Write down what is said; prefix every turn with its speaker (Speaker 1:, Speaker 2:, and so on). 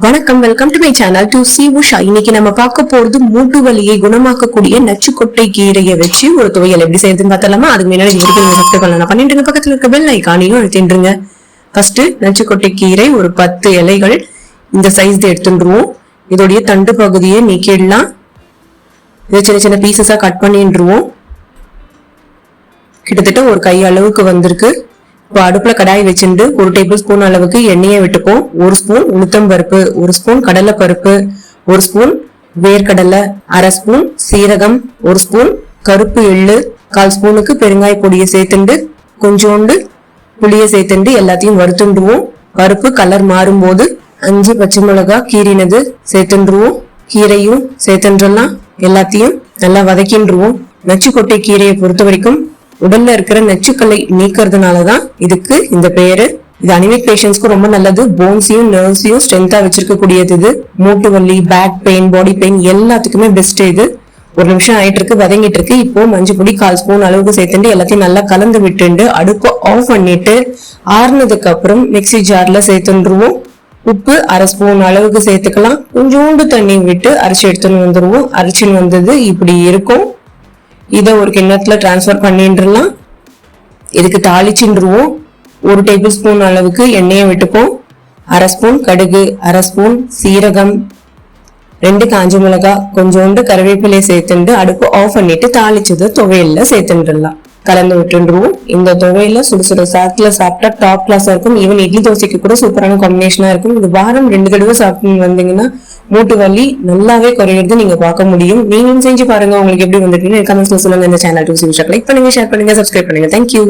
Speaker 1: வணக்கம், welcome to my channel to C Usha. இன்னைக்கு நம்ம பார்க்க போறது மூட்டு வலியை குணமாக்கக்கூடிய நச்சுக்கொட்டை கீரையை வச்சு ஒரு துவையல் எப்படி செய்யுதுன்னு பார்த்தலாமா? அதுக்கு முன்னாடி சப்ஸ்கிரைப் பண்ணலாம் பண்ணிட்டு பக்கத்துல இருக்க பெல் ஐகானையும் அழுத்திடுங்க. ஃபர்ஸ்ட் நச்சுக்கொட்டை கீரை ஒரு 10 இலைகள் இந்த சைஸ் எடுத்துருவோம். இதோடைய தண்டு பகுதியை நீக்கிடலாம். இதை சின்ன சின்ன பீசஸா கட் பண்ணிடுவோம். கிட்டத்தட்ட ஒரு கை அளவுக்கு வந்திருக்கு. இப்போ அடுப்புல கடாய் வச்சுட்டு 1 டேபிள் ஸ்பூன் அளவுக்கு எண்ணெயை விட்டுப்போம். 1 ஸ்பூன் உளுத்தம் பருப்பு, 1 ஸ்பூன் கடலை பருப்பு, 1 ஸ்பூன் வேர்க்கடலை, 1/2 ஸ்பூன் சீரகம், 1 ஸ்பூன் கருப்பு எள்ளு, 1/4 ஸ்பூனுக்கு பெருங்காய பொடியை சேர்த்துண்டு கொஞ்சோண்டு புளியை சேர்த்துண்டு எல்லாத்தையும் வறுத்துண்டுவோம். பருப்பு கலர் மாறும் போது 5 பச்சை மிளகாய் கீரினது சேர்த்துருவோம். கீரையும் சேர்த்துலாம் எல்லாத்தையும் நல்லா வதக்கின்றுவோம். நச்சுக்கொட்டை கீரையை பொறுத்த வரைக்கும் உடல்ல இருக்கிற நச்சுக்களை நீக்கிறதுனாலதான் இதுக்கு இந்த பேரு. இது அனிமிக் பேஷண்ட்ஸ்க்கு ரொம்ப நல்லது. போன்ஸையும் நர்வ்ஸையும் ஸ்ட்ரென்த்தா வச்சிருக்கக்கூடியது. இது மூட்டு வலி, பேக் பெயின், பாடி பெயின் எல்லாத்துக்குமே பெஸ்ட். இது 1 நிமிஷம் ஆயிட்டு இருக்கு, வதங்கிட்டு இருக்கு. இப்போ மஞ்சள் பொடி 1/4 ஸ்பூன் அளவுக்கு சேர்த்துட்டு எல்லாத்தையும் நல்லா கலந்து விட்டுண்டு அடுப்பு ஆஃப் பண்ணிட்டு ஆறுனதுக்கு அப்புறம் மிக்சி ஜார்ல சேர்த்துருவோம். உப்பு 1/2 ஸ்பூன் அளவுக்கு சேர்த்துக்கலாம். கொஞ்சோண்டு தண்ணி விட்டு அரைச்சி எடுத்துன்னு வந்துருவோம். அரைச்சின்னு வந்தது இப்படி இருக்கும். இதை ஒரு கிண்ணத்துல டிரான்ஸ்பர் பண்ணிட்டுலாம். இதுக்கு தாளிச்சுருவோம். 1 டேபிள் ஸ்பூன் அளவுக்கு எண்ணெயை விட்டுப்போம். 1/2 ஸ்பூன் கடுகு, 1/2 ஸ்பூன் சீரகம், 2 காஞ்ச மிளகாய், கொஞ்சோண்டு கருவேப்பிலையை சேர்த்துட்டு அடுப்பு ஆஃப் பண்ணிட்டு தாளிச்சது துவையல்ல சேர்த்துடலாம். கலந்து விட்டுருவோம். இந்த துவையில சுடுசுட சாத்துல சாப்பிட்டா டாப் கிளாஸா இருக்கும். ஈவன் இட்லி தோசைக்கு கூட சூப்பரான காம்பினேஷனா இருக்கும். இது வாரம் 2 தடவை சாப்பிட்டு வந்தீங்கன்னா மூட்டு வலி நல்லாவே குறையிறது நீங்க பார்க்க முடியும். நீங்களும் செஞ்சு பாருங்க. உங்களுக்கு எப்படி வந்துருக்குன்னு கமெண்ட்ஸ்ல சொல்லுங்க. இந்த channel to C Usha like பண்ணுங்க, ஷேர் பண்ணுங்க, சப்ஸ்கிரைப் பண்ணுங்க. தேங்க்யூ.